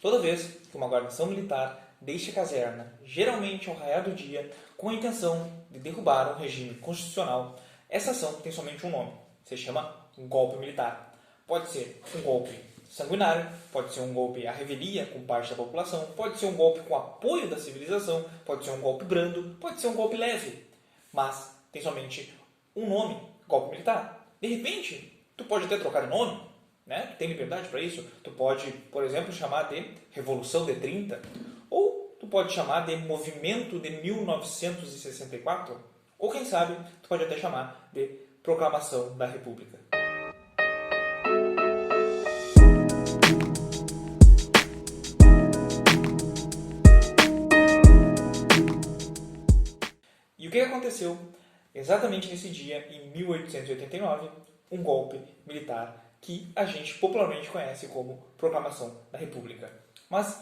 toda vez que uma guarnição militar deixa a caserna, geralmente ao raiar do dia, com a intenção de derrubar um regime constitucional, essa ação tem somente um nome, se chama golpe militar. Pode ser um golpe sanguinário, pode ser um golpe à revelia com parte da população, pode ser um golpe com apoio da civilização, pode ser um golpe brando, pode ser um golpe leve, mas tem somente um nome, golpe militar. De repente, tu pode até trocar de nome, né? Tu tem liberdade para isso. Tu pode, por exemplo, chamar de Revolução de 30, ou tu pode chamar de Movimento de 1964, ou quem sabe, tu pode até chamar de Proclamação da República. E o que aconteceu exatamente nesse dia, em 1889, um golpe militar que a gente popularmente conhece como Proclamação da República. Mas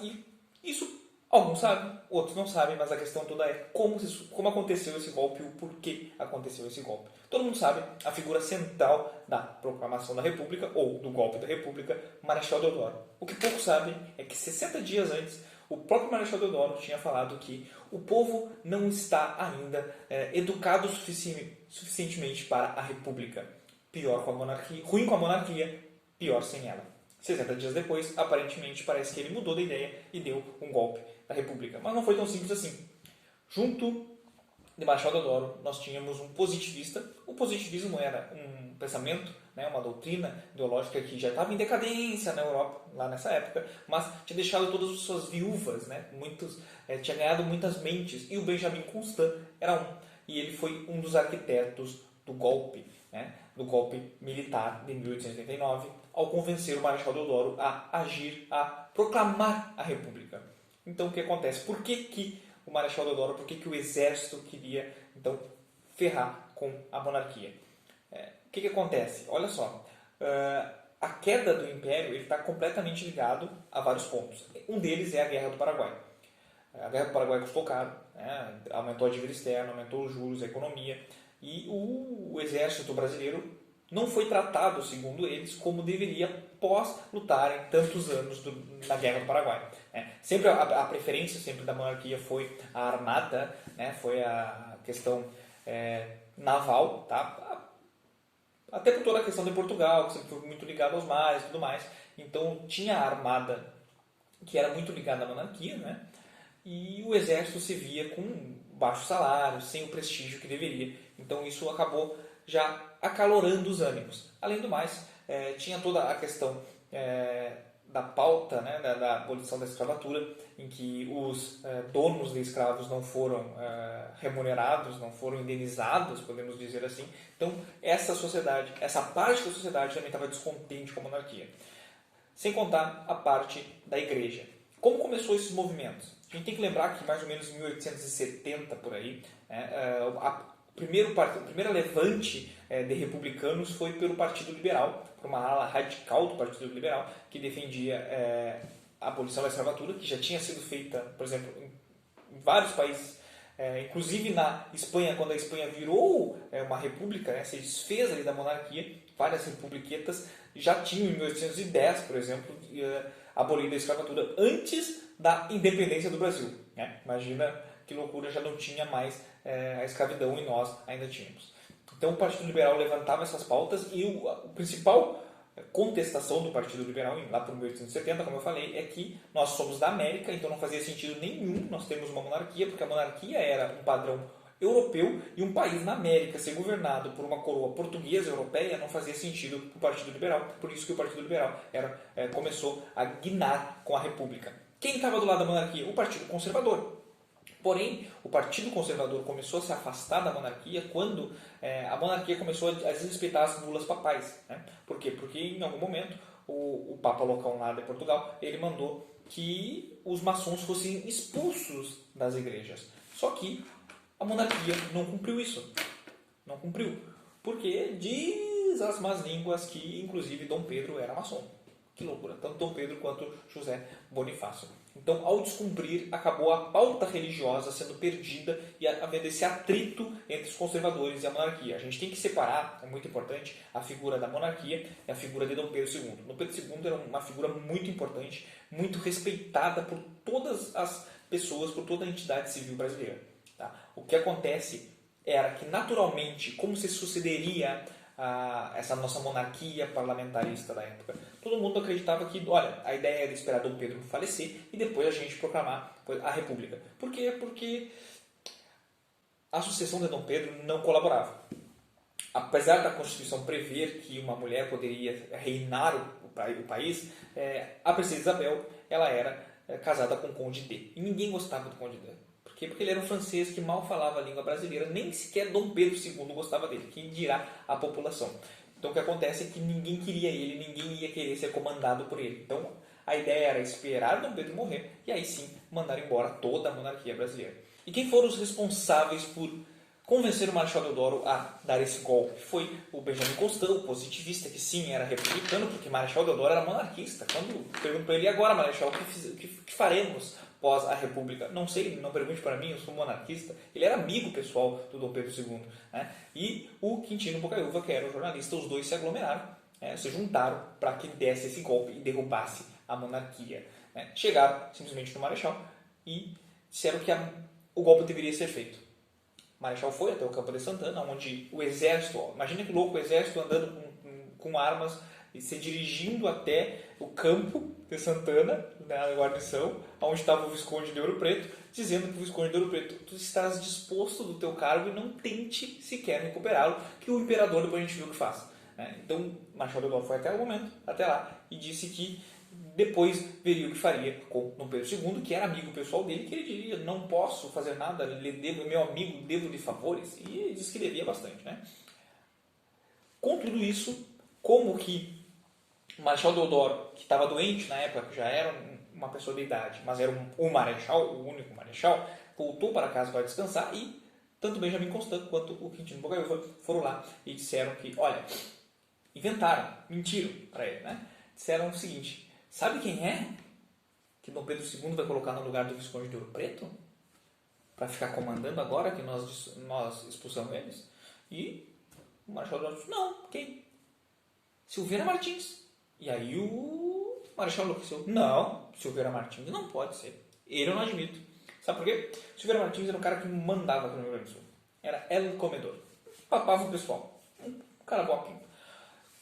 isso alguns sabem, outros não sabem, mas a questão toda é como aconteceu esse golpe e o porquê aconteceu esse golpe. Todo mundo sabe a figura central da Proclamação da República, ou do golpe da República, Marechal Deodoro. O que poucos sabem é que 60 dias antes, o próprio Marechal Deodoro tinha falado que o povo não está ainda educado suficientemente para a República. Pior com a monarquia, ruim com a monarquia, pior sem ela. 60 dias depois, aparentemente, parece que ele mudou de ideia e deu um golpe da República. Mas não foi tão simples assim. Junto de Marechal Deodoro, nós tínhamos um positivista. O positivismo era um pensamento, né, uma doutrina ideológica que já estava em decadência na Europa, lá nessa época, mas tinha deixado todas as suas viúvas, né, tinha ganhado muitas mentes, e o Benjamin Constant era um. E ele foi um dos arquitetos do golpe, né, do golpe militar de 1889, ao convencer o Marechal Deodoro a agir, a proclamar a República. Então, o que acontece? Por que o Marechal Deodoro, por que o exército queria, então, ferrar com a monarquia? O que acontece? Olha só, a queda do Império está completamente ligado a vários pontos. Um deles é a Guerra do Paraguai. A Guerra do Paraguai custou caro, né? Aumentou a dívida externa, aumentou os juros, a economia, e o exército brasileiro não foi tratado, segundo eles, como deveria após lutarem tantos anos na Guerra do Paraguai. Sempre a preferência sempre da monarquia foi a armada, né? Foi a questão naval, tá? Até por toda a questão de Portugal, que sempre foi muito ligado aos mares e tudo mais. Então tinha a armada que era muito ligada à monarquia, né? E o exército se via com baixo salário, sem o prestígio que deveria. Então isso acabou já acalorando os ânimos. Além do mais, tinha toda a questão da pauta, né, da abolição da escravatura, em que os donos de escravos não foram remunerados, não foram indenizados, podemos dizer assim. Então essa sociedade, essa parte da sociedade também estava descontente com a monarquia. Sem contar a parte da igreja. Como começou esses movimentos? A gente tem que lembrar que mais ou menos em 1870, por aí, o primeiro levante de republicanos foi pelo Partido Liberal, por uma ala radical do Partido Liberal, que defendia a abolição da escravatura, que já tinha sido feita, por exemplo, em vários países, inclusive na Espanha, quando a Espanha virou uma república, né, se desfez ali da monarquia, várias republiquetas já tinham em 1810, por exemplo, abolido a escravatura antes da independência do Brasil. Né? Imagina que loucura, já não tinha mais a escravidão e nós ainda tínhamos. Então o Partido Liberal levantava essas pautas e a principal contestação do Partido Liberal, lá por 1870, como eu falei, é que nós somos da América, então não fazia sentido nenhum nós termos uma monarquia, porque a monarquia era um padrão europeu e um país na América ser governado por uma coroa portuguesa europeia não fazia sentido para o Partido Liberal. Por isso que o Partido Liberal começou a guinar com a República. Quem estava do lado da monarquia? O Partido Conservador. Porém, o Partido Conservador começou a se afastar da monarquia quando a monarquia começou a desrespeitar as bulas papais. Né? Por quê? Porque em algum momento o Papa Locão lá de Portugal, ele mandou que os maçons fossem expulsos das igrejas. Só que a monarquia não cumpriu isso. Não cumpriu. Porque diz as más línguas que, inclusive, Dom Pedro era maçom. Que loucura. Tanto Dom Pedro quanto José Bonifácio. Então, ao descumprir, acabou a pauta religiosa sendo perdida e havendo esse atrito entre os conservadores e a monarquia. A gente tem que separar, é muito importante, a figura da monarquia e a figura de Dom Pedro II. Dom Pedro II era uma figura muito importante, muito respeitada por todas as pessoas, por toda a entidade civil brasileira. Tá? O que acontece era que, naturalmente, como se sucederia essa nossa monarquia parlamentarista da época, todo mundo acreditava que, olha, a ideia era esperar Dom Pedro falecer e depois a gente proclamar a República. Por quê? Porque a sucessão de Dom Pedro não colaborava. Apesar da Constituição prever que uma mulher poderia reinar o país, a princesa Isabel ela era casada com o Conde D. E ninguém gostava do Conde D. Por quê? Porque ele era um francês que mal falava a língua brasileira, nem sequer Dom Pedro II gostava dele, quem dirá a população. Então o que acontece é que ninguém queria ele, ninguém ia querer ser comandado por ele. Então a ideia era esperar Dom Pedro morrer e aí sim mandar embora toda a monarquia brasileira. E quem foram os responsáveis por convencer o Marechal Deodoro a dar esse golpe? Foi o Benjamin Constant, o positivista, que sim, era republicano, porque Marechal Deodoro era monarquista. Quando pergunto para ele, e agora, Marechal, o que faremos pós a República? Não sei, não pergunte para mim, eu sou monarquista. Ele era amigo pessoal do Dom Pedro II. Né? E o Quintino Bocaiúva, que era o jornalista, os dois se aglomeraram, se juntaram para que desse esse golpe e derrubasse a monarquia. Né? Chegaram simplesmente no Marechal e disseram que o golpe deveria ser feito. O Marechal foi até o Campo de Santana, onde o exército, imagina que louco, o exército andando com armas e se dirigindo até o Campo de Santana, na guarnição, onde estava o Visconde de Ouro Preto, dizendo para o Visconde de Ouro Preto: tu estás disposto do teu cargo e não tente sequer recuperá-lo, que o imperador depois a gente viu o que faz. Então, o Marechal Deodoro foi até o momento, até lá, e disse que depois veria o que faria com Dom Pedro II, que era amigo pessoal dele, que ele diria: não posso fazer nada, meu amigo, devo-lhe favores, e disse que devia bastante. Né? Com tudo isso, como que o Marechal Deodoro, que estava doente na época, que já era uma pessoa de idade, mas era o Marechal, o único Marechal, voltou para casa para descansar e tanto Benjamin Constant quanto o Quintino Bocaiúva foram lá e disseram que, olha, inventaram, mentiram para ele, né? Disseram o seguinte: sabe quem é que Dom Pedro II vai colocar no lugar do Visconde de Ouro Preto? Para ficar comandando agora que nós expulsamos eles? E o Marechal Deodoro disse: não, quem? Silveira Martins. E aí o Marechal enlouqueceu: não, Silveira Martins não pode ser. Ele eu não admito. Sabe por quê? Silveira Martins era um cara que mandava aqui no Rio Grande do Sul. Era el comedor. Papava o pessoal. Um cara bom aqui.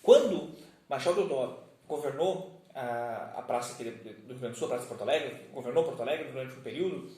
Quando Marechal Deodoro governou a praça do Rio Grande do Sul, a praça de Porto Alegre, governou Porto Alegre durante um período,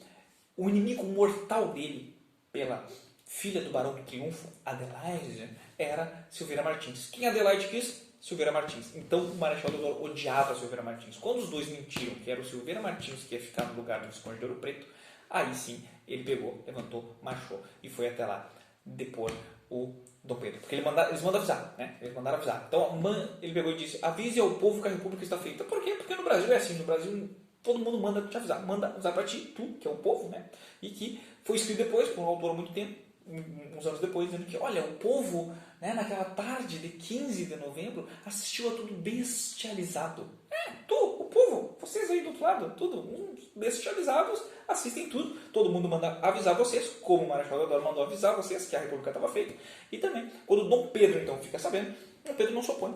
o inimigo mortal dele, pela filha do Barão do Triunfo, Adelaide, era Silveira Martins. Quem Adelaide quis? Silveira Martins. Então o Marechal Deodoro odiava Silveira Martins. Quando os dois mentiram que era o Silveira Martins que ia ficar no lugar do Visconde de Ouro Preto, aí sim ele pegou, levantou, marchou e foi até lá depor o Dom Pedro. Porque eles mandam avisar, né? Eles mandaram avisar. Então ele pegou e disse: avise ao povo que a República está feita. Por quê? Porque no Brasil é assim. No Brasil todo mundo manda te avisar. Manda avisar para ti, tu, que é o povo, né? E que foi escrito depois, por um autor há muito tempo, uns anos depois, dizendo que, olha, o povo, né, naquela tarde de 15 de novembro, assistiu a tudo bestializado. O povo, vocês aí do outro lado, tudo, uns bestializados, assistem tudo. Todo mundo manda avisar vocês, como o Marechal Deodoro mandou avisar vocês que a República estava feita. E também, quando Dom Pedro, então, fica sabendo, Dom Pedro não se opõe.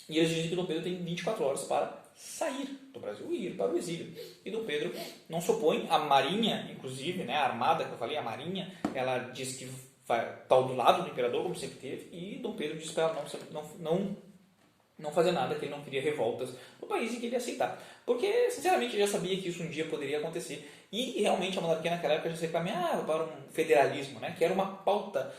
E eles dizem que Dom Pedro tem 24 horas para sair do Brasil e ir para o exílio. E Dom Pedro não se opõe. A Marinha, inclusive, né, a Armada que eu falei, a Marinha, ela diz que vai estar do lado do imperador, como sempre teve, e Dom Pedro diz para ela não fazer nada, que ele não queria revoltas no país e que ele ia aceitar. Porque, sinceramente, eu já sabia que isso um dia poderia acontecer. E, realmente, a monarquia naquela época já se caminhava para um federalismo, né, que era uma pauta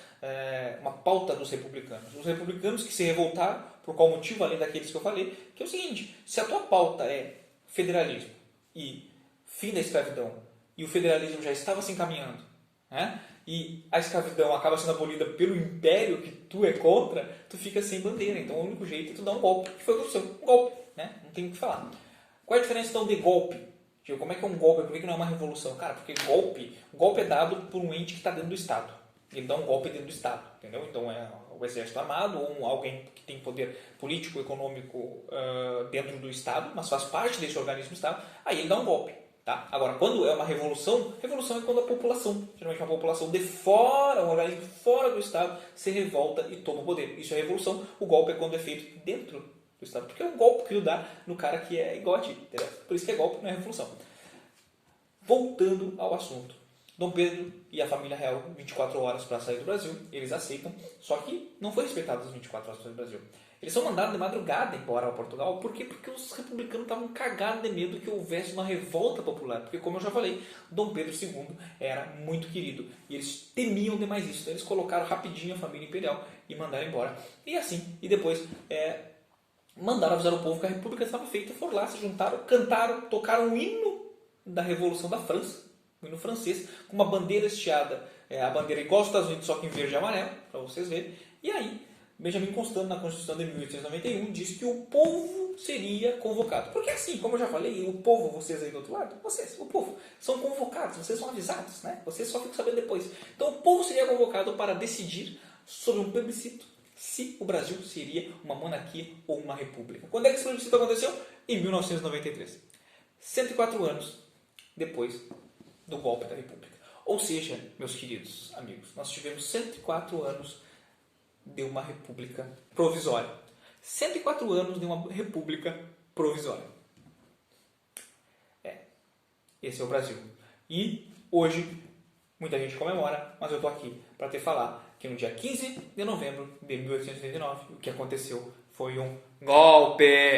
dos republicanos. Os republicanos que se revoltaram, por qual motivo, além daqueles que eu falei, que é o seguinte: se a tua pauta é federalismo e fim da escravidão, e o federalismo já estava se encaminhando, né, e a escravidão acaba sendo abolida pelo império que tu é contra, tu fica sem bandeira. Então o único jeito é tu dar um golpe, que foi o que aconteceu, um golpe, né? Não tem o que falar. Qual é a diferença então de golpe? Como é que é um golpe? Por que não é uma revolução? Cara, porque golpe é dado por um ente que está dentro do Estado. Ele dá um golpe dentro do Estado, entendeu? Então é o exército armado ou alguém que tem poder político, econômico dentro do Estado, mas faz parte desse organismo do Estado, aí ele dá um golpe. Tá? Agora, quando é uma revolução é quando a população, geralmente uma população de fora, um organismo fora do Estado, se revolta e toma o poder. Isso é revolução. O golpe é quando é feito dentro do Estado, porque é um golpe que ele dá no cara que é igual a ti. Entendeu? Por isso que é golpe, não é revolução. Voltando ao assunto. Dom Pedro e a família real, 24 horas para sair do Brasil, eles aceitam, só que não foi respeitado as 24 horas para sair do Brasil. Eles são mandados de madrugada embora a Portugal. Por quê? Porque os republicanos estavam cagados de medo que houvesse uma revolta popular. Porque, como eu já falei, Dom Pedro II era muito querido. E eles temiam demais isso. Então, eles colocaram rapidinho a família imperial e mandaram embora. E assim, e depois mandaram avisar o povo que a república estava feita. Foram lá, se juntaram, cantaram, tocaram o hino da Revolução da França, o hino francês, com uma bandeira estiada. A bandeira igual aos Estados Unidos, só que em verde e amarelo, para vocês verem. E aí, Benjamin Constant, na Constituição de 1891, diz que o povo seria convocado. Porque assim, como eu já falei, o povo, vocês aí do outro lado, vocês, o povo, são convocados, vocês são avisados, né? Vocês só ficam sabendo depois. Então o povo seria convocado para decidir sobre um plebiscito se o Brasil seria uma monarquia ou uma república. Quando é que esse plebiscito aconteceu? Em 1993. 104 anos depois do golpe da república. Ou seja, meus queridos amigos, nós tivemos 104 anos de uma república provisória. 104 anos de uma república provisória. Esse é o Brasil. E hoje, muita gente comemora, mas eu estou aqui para te falar que no dia 15 de novembro de 1889, o que aconteceu foi um golpe.